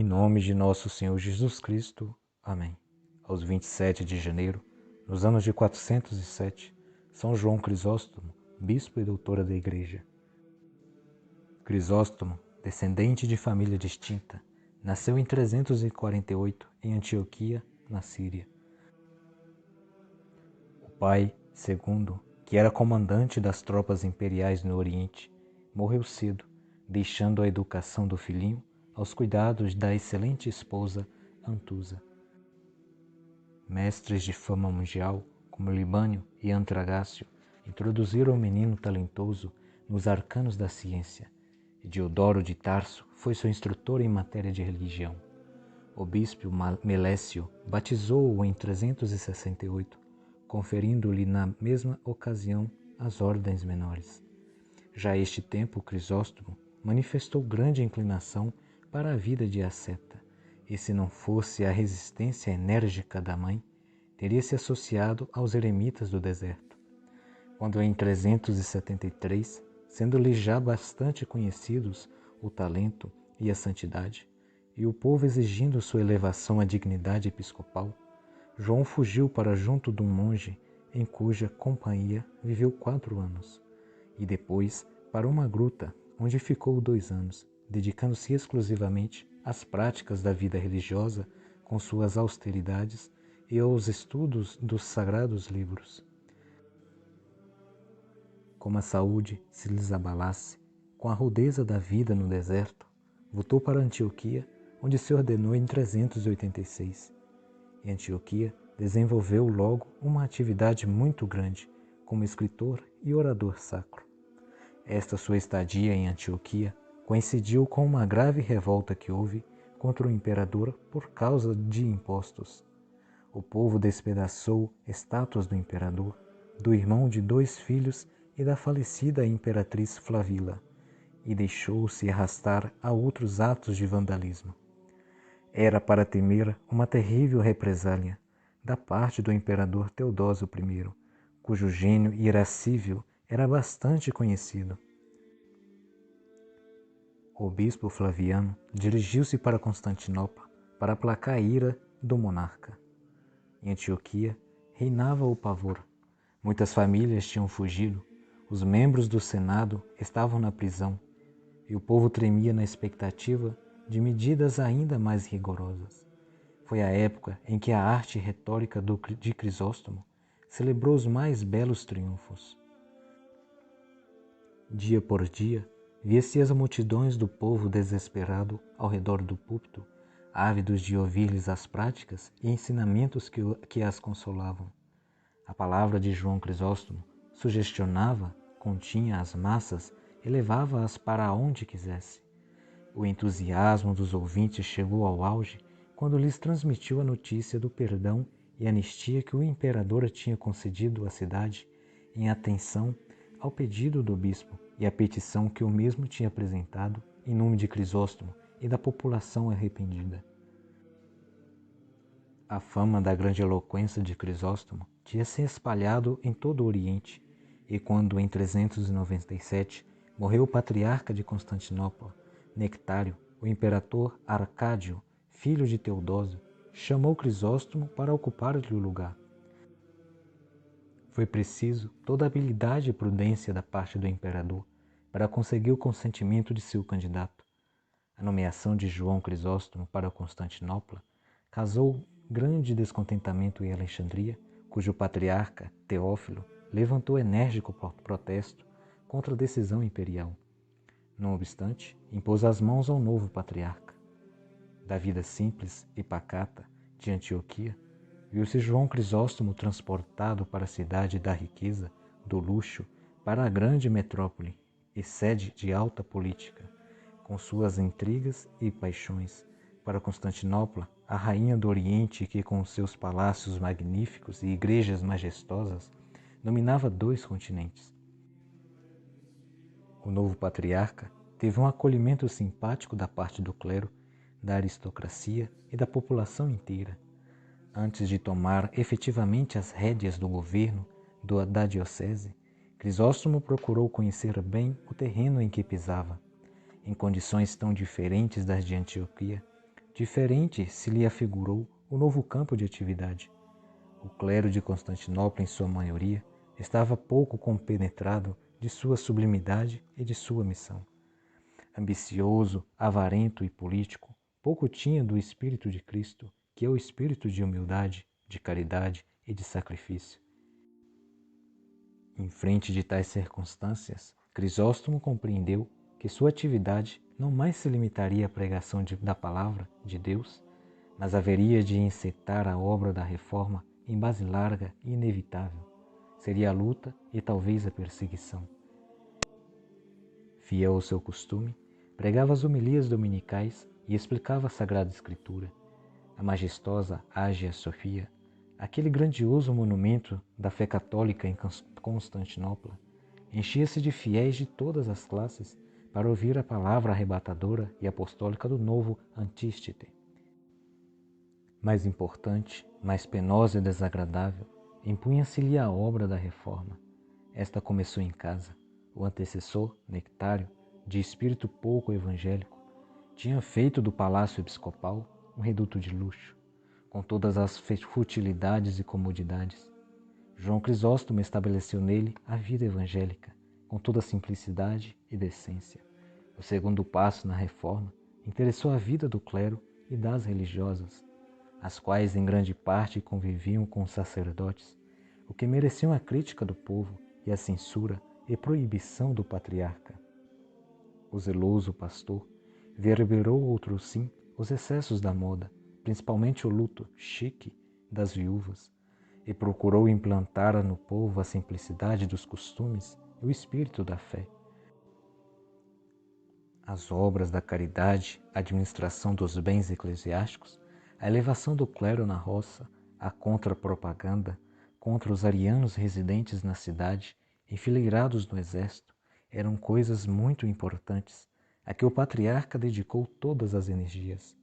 Em nome de nosso Senhor Jesus Cristo. Amém. Aos 27 de janeiro, nos anos de 407, São João Crisóstomo, bispo e doutora da Igreja. Crisóstomo, descendente de família distinta, nasceu em 348 em Antioquia, na Síria. O pai, Segundo, que era comandante das tropas imperiais no Oriente, morreu cedo, deixando a educação do filhinho aos cuidados da excelente esposa Antusa. Mestres de fama mundial, como Libânio e Antragácio, introduziram o menino talentoso nos arcanos da ciência, e Diodoro de Tarso foi seu instrutor em matéria de religião. O bispo Melécio batizou-o em 368, conferindo-lhe na mesma ocasião as ordens menores. Já a este tempo, Crisóstomo manifestou grande inclinação para a vida de asceta, e se não fosse a resistência enérgica da mãe, teria se associado aos eremitas do deserto. Quando em 373, sendo-lhe já bastante conhecidos o talento e a santidade, e o povo exigindo sua elevação à dignidade episcopal, João fugiu para junto de um monge em cuja companhia viveu 4 anos, e depois para uma gruta onde ficou 2 anos, dedicando-se exclusivamente às práticas da vida religiosa com suas austeridades e aos estudos dos sagrados livros. Como a saúde se lhes abalasse, com a rudeza da vida no deserto, voltou para Antioquia, onde se ordenou em 386. Em Antioquia, desenvolveu logo uma atividade muito grande como escritor e orador sacro. Esta sua estadia em Antioquia coincidiu com uma grave revolta que houve contra o imperador por causa de impostos. O povo despedaçou estátuas do imperador, do irmão de 2 filhos e da falecida imperatriz Flavila, e deixou-se arrastar a outros atos de vandalismo. Era para temer uma terrível represália da parte do imperador Teodósio I, cujo gênio irascível era bastante conhecido. O bispo Flaviano dirigiu-se para Constantinopla para aplacar a ira do monarca. Em Antioquia reinava o pavor. Muitas famílias tinham fugido, os membros do Senado estavam na prisão, e o povo tremia na expectativa de medidas ainda mais rigorosas. Foi a época em que a arte retórica de Crisóstomo celebrou os mais belos triunfos. Dia por dia, via-se as multidões do povo desesperado ao redor do púlpito, ávidos de ouvir-lhes as práticas e ensinamentos que as consolavam. A palavra de João Crisóstomo sugestionava, continha as massas e levava-as para onde quisesse. O entusiasmo dos ouvintes chegou ao auge quando lhes transmitiu a notícia do perdão e anistia que o imperador tinha concedido à cidade em atenção ao pedido do bispo e à petição que o mesmo tinha apresentado em nome de Crisóstomo e da população arrependida. A fama da grande eloquência de Crisóstomo tinha se espalhado em todo o Oriente, e quando em 397 morreu o patriarca de Constantinopla, Nectário, o imperador Arcádio, filho de Teodósio, chamou Crisóstomo para ocupar-lhe o lugar. Foi preciso toda a habilidade e prudência da parte do imperador para conseguir o consentimento de seu candidato. A nomeação de João Crisóstomo para Constantinopla causou grande descontentamento em Alexandria, cujo patriarca, Teófilo, levantou enérgico protesto contra a decisão imperial. Não obstante, impôs as mãos ao novo patriarca. Da vida simples e pacata de Antioquia, viu-se João Crisóstomo transportado para a cidade da riqueza, do luxo, para a grande metrópole e sede de alta política, com suas intrigas e paixões, para Constantinopla, a rainha do Oriente que com seus palácios magníficos e igrejas majestosas dominava 2 continentes. O novo patriarca teve um acolhimento simpático da parte do clero, da aristocracia e da população inteira. Antes de tomar efetivamente as rédeas do governo da diocese, Crisóstomo procurou conhecer bem o terreno em que pisava. Em condições tão diferentes das de Antioquia, diferente se lhe afigurou o novo campo de atividade. O clero de Constantinopla, em sua maioria, estava pouco compenetrado de sua sublimidade e de sua missão. Ambicioso, avarento e político, pouco tinha do espírito de Cristo, que é o espírito de humildade, de caridade e de sacrifício. Em frente de tais circunstâncias, Crisóstomo compreendeu que sua atividade não mais se limitaria à pregação da palavra de Deus, mas haveria de encetar a obra da reforma em base larga e inevitável. Seria a luta e talvez a perseguição. Fiel ao seu costume, pregava as homilias dominicais e explicava a Sagrada Escritura. A majestosa Ágia Sofia, aquele grandioso monumento da fé católica em Constantinopla, enchia-se de fiéis de todas as classes para ouvir a palavra arrebatadora e apostólica do novo Antístite. Mais importante, mais penosa e desagradável, impunha-se-lhe a obra da reforma. Esta começou em casa. O antecessor, Nectário, de espírito pouco evangélico, tinha feito do palácio episcopal um reduto de luxo, com todas as futilidades e comodidades. João Crisóstomo estabeleceu nele a vida evangélica, com toda a simplicidade e decência. O segundo passo na reforma interessou a vida do clero e das religiosas, as quais em grande parte conviviam com os sacerdotes, o que mereciam a crítica do povo e a censura e proibição do patriarca. O zeloso pastor verberou outrosim os excessos da moda, principalmente o luto chique das viúvas, e procurou implantar no povo a simplicidade dos costumes e o espírito da fé. As obras da caridade, a administração dos bens eclesiásticos, a elevação do clero na roça, a contra-propaganda contra os arianos residentes na cidade, enfileirados no exército, eram coisas muito importantes, a que o patriarca dedicou todas as energias.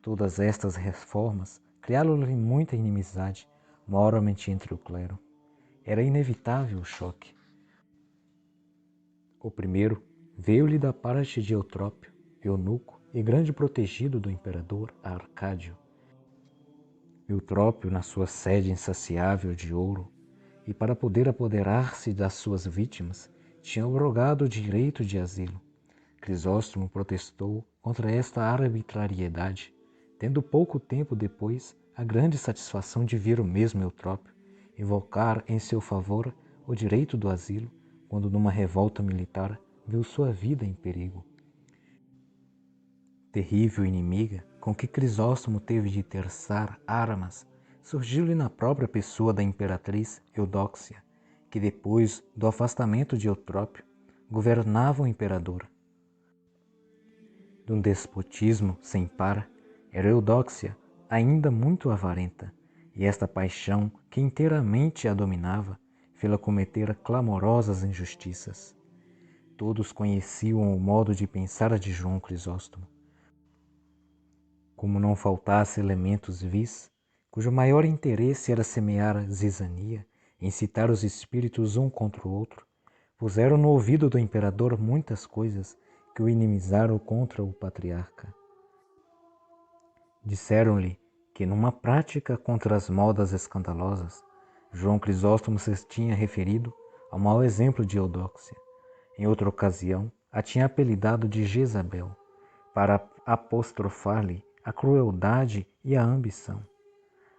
Todas estas reformas criaram-lhe muita inimizade, moralmente entre o clero. Era inevitável o choque. O primeiro veio-lhe da parte de Eutrópio, eunuco e grande protegido do imperador Arcádio. Eutrópio, na sua sede insaciável de ouro, e para poder apoderar-se das suas vítimas, tinha rogado o direito de asilo. Crisóstomo protestou contra esta arbitrariedade, tendo pouco tempo depois a grande satisfação de ver o mesmo Eutrópio invocar em seu favor o direito do asilo, quando numa revolta militar viu sua vida em perigo. Terrível inimiga com que Crisóstomo teve de terçar armas surgiu-lhe na própria pessoa da imperatriz Eudóxia, que depois do afastamento de Eutrópio governava o imperador. De um despotismo sem par, era Eudóxia ainda muito avarenta, e esta paixão que inteiramente a dominava fê-la cometer clamorosas injustiças. Todos conheciam o modo de pensar de João Crisóstomo. Como não faltasse elementos vis, cujo maior interesse era semear zizania e incitar os espíritos um contra o outro, puseram no ouvido do imperador muitas coisas que o inimizaram contra o patriarca. Disseram-lhe que, numa prática contra as modas escandalosas, João Crisóstomo se tinha referido ao mau exemplo de Eudóxia. Em outra ocasião, a tinha apelidado de Jezabel, para apostrofar-lhe a crueldade e a ambição.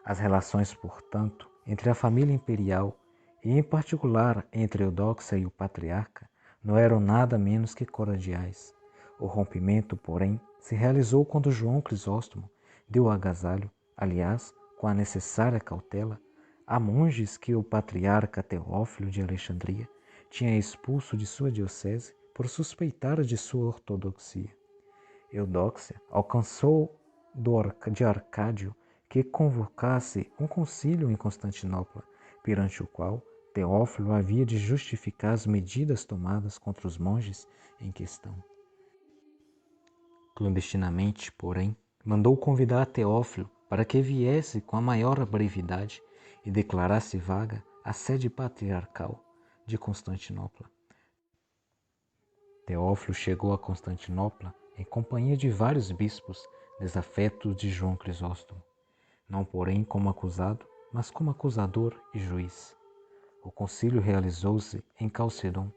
As relações, portanto, entre a família imperial e, em particular, entre Eudóxia e o patriarca, não eram nada menos que cordiais. O rompimento, porém, se realizou quando João Crisóstomo deu agasalho, aliás, com a necessária cautela, a monges que o patriarca Teófilo de Alexandria tinha expulso de sua diocese por suspeitar de sua ortodoxia. Eudóxia alcançou de Arcádio que convocasse um concílio em Constantinopla, perante o qual Teófilo havia de justificar as medidas tomadas contra os monges em questão. Clandestinamente, porém, mandou convidar Teófilo para que viesse com a maior brevidade e declarasse vaga a sede patriarcal de Constantinopla. Teófilo chegou a Constantinopla em companhia de vários bispos desafetos de João Crisóstomo, não porém como acusado, mas como acusador e juiz. O concílio realizou-se em Calcedon,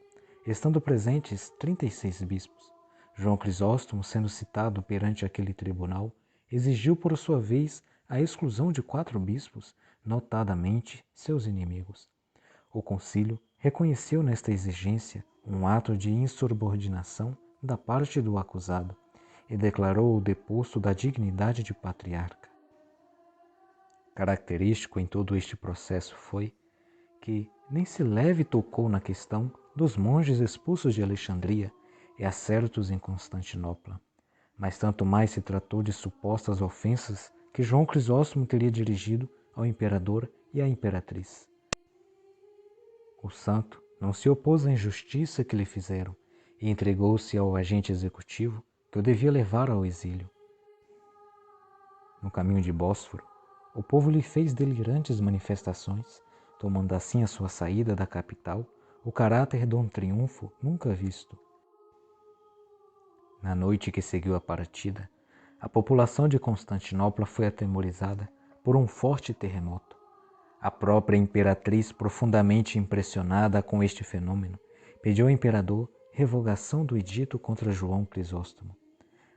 estando presentes 36 bispos. João Crisóstomo, sendo citado perante aquele tribunal, exigiu por sua vez a exclusão de 4 bispos, notadamente seus inimigos. O concílio reconheceu nesta exigência um ato de insubordinação da parte do acusado e declarou-o deposto da dignidade de patriarca. Característico em todo este processo foi que nem se leve tocou na questão dos monges expulsos de Alexandria e acertos em Constantinopla, mas tanto mais se tratou de supostas ofensas que João Crisóstomo teria dirigido ao imperador e à imperatriz. O santo não se opôs à injustiça que lhe fizeram e entregou-se ao agente executivo que o devia levar ao exílio. No caminho de Bósforo, o povo lhe fez delirantes manifestações, tomando assim a sua saída da capital o caráter de um triunfo nunca visto. Na noite que seguiu a partida, a população de Constantinopla foi atemorizada por um forte terremoto. A própria imperatriz, profundamente impressionada com este fenômeno, pediu ao imperador revogação do edito contra João Crisóstomo.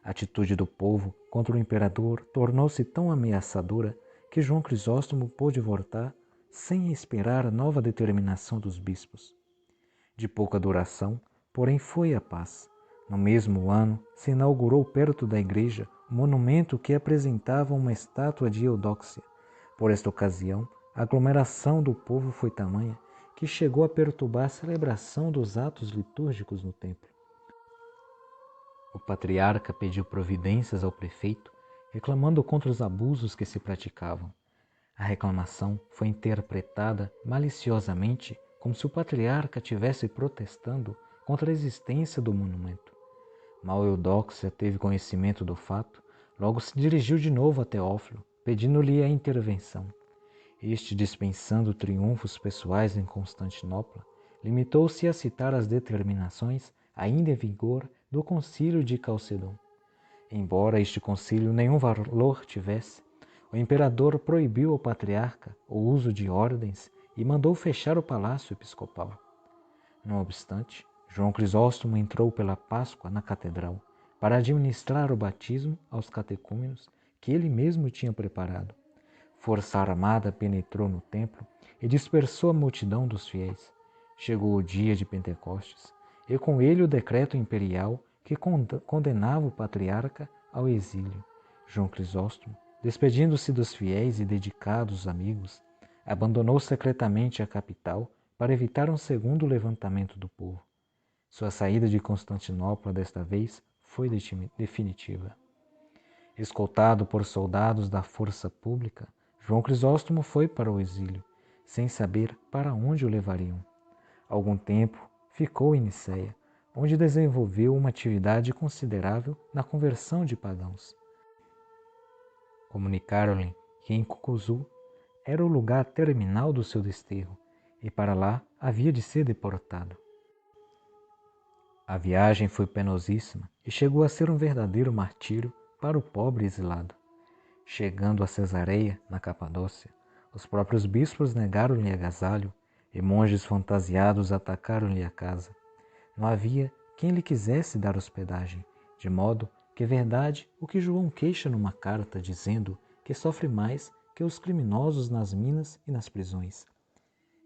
A atitude do povo contra o imperador tornou-se tão ameaçadora que João Crisóstomo pôde voltar sem esperar a nova determinação dos bispos. De pouca duração, porém, foi a paz. No mesmo ano, se inaugurou perto da igreja um monumento que apresentava uma estátua de Eudóxia. Por esta ocasião, a aglomeração do povo foi tamanha que chegou a perturbar a celebração dos atos litúrgicos no templo. O patriarca pediu providências ao prefeito, reclamando contra os abusos que se praticavam. A reclamação foi interpretada maliciosamente como se o patriarca estivesse protestando contra a existência do monumento. Mal Eudóxia teve conhecimento do fato, logo se dirigiu de novo a Teófilo, pedindo-lhe a intervenção. Este, dispensando triunfos pessoais em Constantinopla, limitou-se a citar as determinações ainda em vigor do concílio de Calcedon. Embora este concílio nenhum valor tivesse, o imperador proibiu ao patriarca o uso de ordens e mandou fechar o palácio episcopal. Não obstante, João Crisóstomo entrou pela Páscoa na catedral para administrar o batismo aos catecúmenos que ele mesmo tinha preparado. Força armada penetrou no templo e dispersou a multidão dos fiéis. Chegou o dia de Pentecostes e com ele o decreto imperial que condenava o patriarca ao exílio. João Crisóstomo, despedindo-se dos fiéis e dedicados amigos, abandonou secretamente a capital para evitar um segundo levantamento do povo. Sua saída de Constantinopla desta vez foi definitiva. Escoltado por soldados da força pública, João Crisóstomo foi para o exílio, sem saber para onde o levariam. Algum tempo ficou em Nicéia, onde desenvolveu uma atividade considerável na conversão de pagãos. Comunicaram-lhe que em Cucuzu era o lugar terminal do seu desterro e para lá havia de ser deportado. A viagem foi penosíssima e chegou a ser um verdadeiro martírio para o pobre exilado. Chegando a Cesareia, na Capadócia, os próprios bispos negaram-lhe agasalho e monges fantasiados atacaram-lhe a casa. Não havia quem lhe quisesse dar hospedagem, de modo que é verdade o que João queixa numa carta, dizendo que sofre mais que os criminosos nas minas e nas prisões.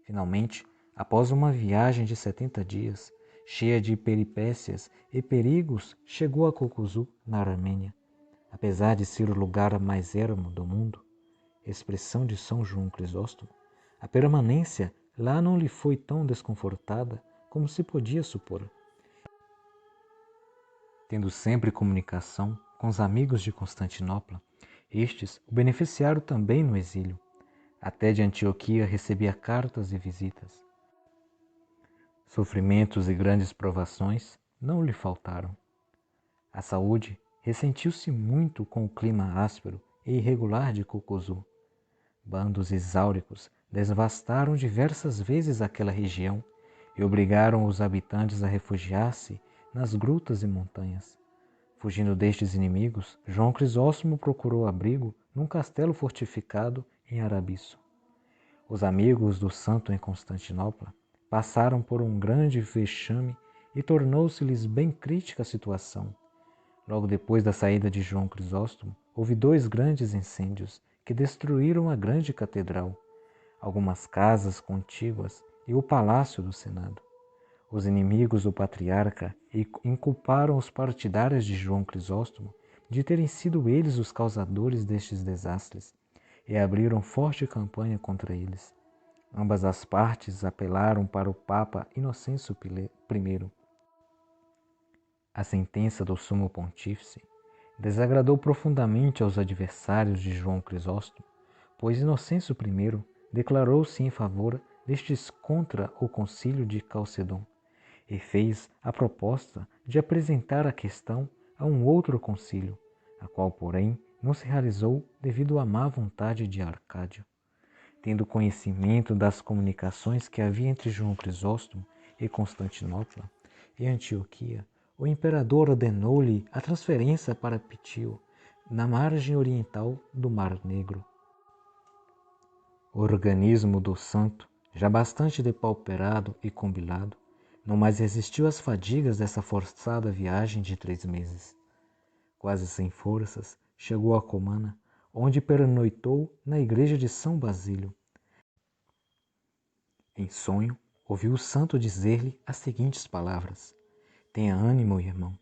Finalmente, após uma viagem de 70 dias, cheia de peripécias e perigos, chegou a Cucuzu, na Armênia. Apesar de ser o lugar mais ermo do mundo, expressão de São João Crisóstomo, a permanência lá não lhe foi tão desconfortada como se podia supor. Tendo sempre comunicação com os amigos de Constantinopla, estes o beneficiaram também no exílio. Até de Antioquia recebia cartas e visitas. Sofrimentos e grandes provações não lhe faltaram. A saúde ressentiu-se muito com o clima áspero e irregular de Cucuzu. Bandos exáuricos devastaram diversas vezes aquela região e obrigaram os habitantes a refugiar-se nas grutas e montanhas. Fugindo destes inimigos, João Crisóstomo procurou abrigo num castelo fortificado em Arabiço. Os amigos do santo em Constantinopla passaram por um grande vexame e tornou-se-lhes bem crítica a situação. Logo depois da saída de João Crisóstomo, houve 2 grandes incêndios que destruíram a grande catedral, algumas casas contíguas e o palácio do Senado. Os inimigos do patriarca inculparam os partidários de João Crisóstomo de terem sido eles os causadores destes desastres e abriram forte campanha contra eles. Ambas as partes apelaram para o Papa Inocêncio I. A sentença do Sumo Pontífice desagradou profundamente aos adversários de João Crisóstomo, pois Inocêncio I declarou-se em favor destes contra o Concílio de Calcedon e fez a proposta de apresentar a questão a um outro concílio, a qual, porém, não se realizou devido à má vontade de Arcádio. Tendo conhecimento das comunicações que havia entre João Crisóstomo e Constantinopla e Antioquia, o imperador ordenou-lhe a transferência para Ptio, na margem oriental do Mar Negro. O organismo do santo, já bastante depauperado e cobilado, não mais resistiu às fadigas dessa forçada viagem de 3 meses. Quase sem forças, chegou a Comana, onde pernoitou na igreja de São Basílio. Em sonho, ouviu o santo dizer-lhe as seguintes palavras: tenha ânimo, irmão,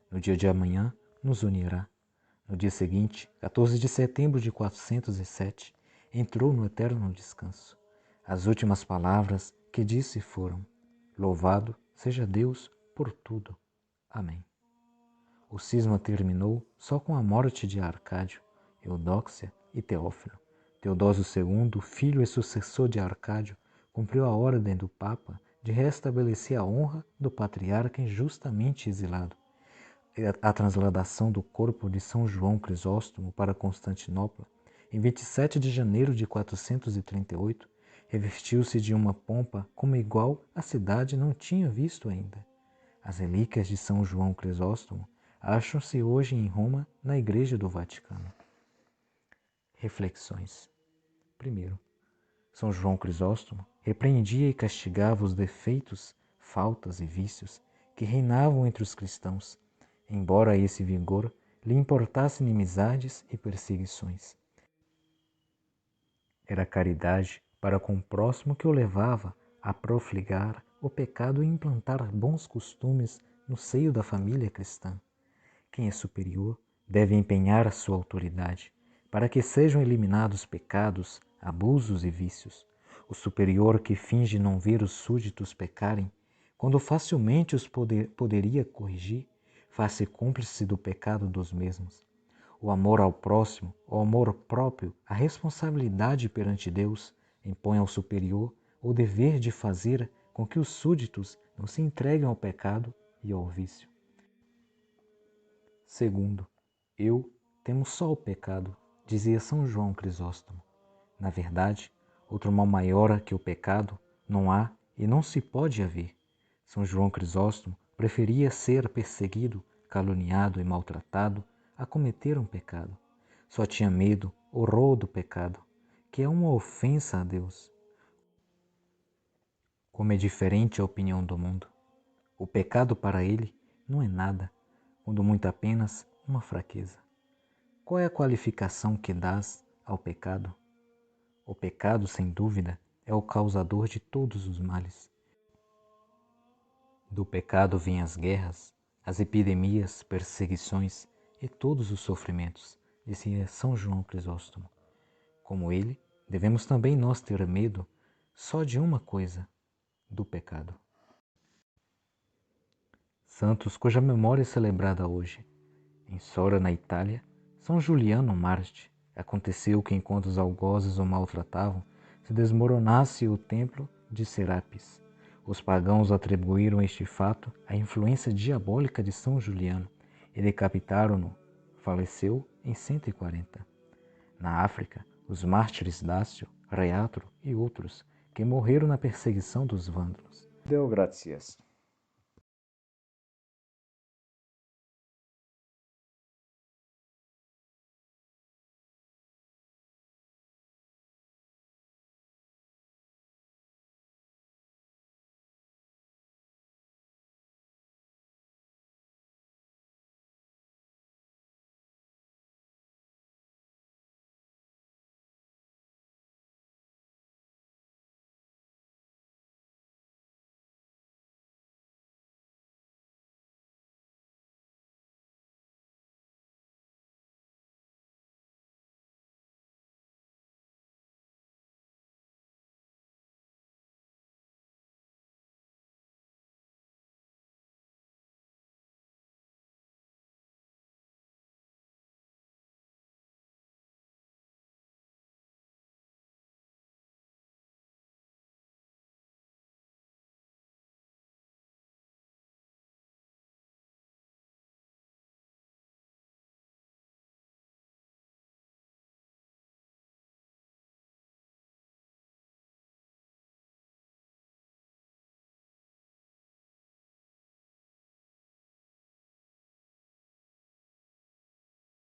no dia de amanhã nos unirá. No dia seguinte, 14 de setembro de 407, entrou no eterno descanso. As últimas palavras que disse foram: louvado seja Deus por tudo. Amém. O cisma terminou só com a morte de Arcádio, Eudóxia e Teófilo. Teodósio II, filho e sucessor de Arcádio, cumpriu a ordem do Papa de restabelecer a honra do patriarca injustamente exilado. A transladação do corpo de São João Crisóstomo para Constantinopla, em 27 de janeiro de 438, revestiu-se de uma pompa como igual a cidade não tinha visto ainda. As relíquias de São João Crisóstomo acham-se hoje em Roma, na Igreja do Vaticano. Reflexões. Primeiro, São João Crisóstomo repreendia e castigava os defeitos, faltas e vícios que reinavam entre os cristãos, embora a esse vigor lhe importasse inimizades e perseguições. Era a caridade para com o próximo que o levava a profligar o pecado e implantar bons costumes no seio da família cristã. Quem é superior deve empenhar a sua autoridade para que sejam eliminados pecados, abusos e vícios. O superior que finge não ver os súditos pecarem, quando facilmente os poderia corrigir, faz-se cúmplice do pecado dos mesmos. O amor ao próximo, o amor próprio, a responsabilidade perante Deus, impõe ao superior o dever de fazer com que os súditos não se entreguem ao pecado e ao vício. Segundo, eu temo só o pecado, dizia São João Crisóstomo. Na verdade, outro mal maior que o pecado não há e não se pode haver. São João Crisóstomo preferia ser perseguido, caluniado e maltratado a cometer um pecado. Só tinha medo, horror do pecado, que é uma ofensa a Deus. Como é diferente a opinião do mundo. O pecado para ele não é nada, quando muito apenas uma fraqueza. Qual é a qualificação que dás ao pecado? O pecado, sem dúvida, é o causador de todos os males. Do pecado vêm as guerras, as epidemias, perseguições e todos os sofrimentos, dizia São João Crisóstomo. Como ele, devemos também nós ter medo só de uma coisa, do pecado. Santos cuja memória é celebrada hoje. Em Sora, na Itália, São Juliano Mártir, aconteceu que enquanto os algozes o maltratavam, se desmoronasse o templo de Serapis. Os pagãos atribuíram este fato à influência diabólica de São Juliano e decapitaram-no. Faleceu em 140. Na África, os mártires Dácio, Reatro e outros, que morreram na perseguição dos vândalos. Deo gratias.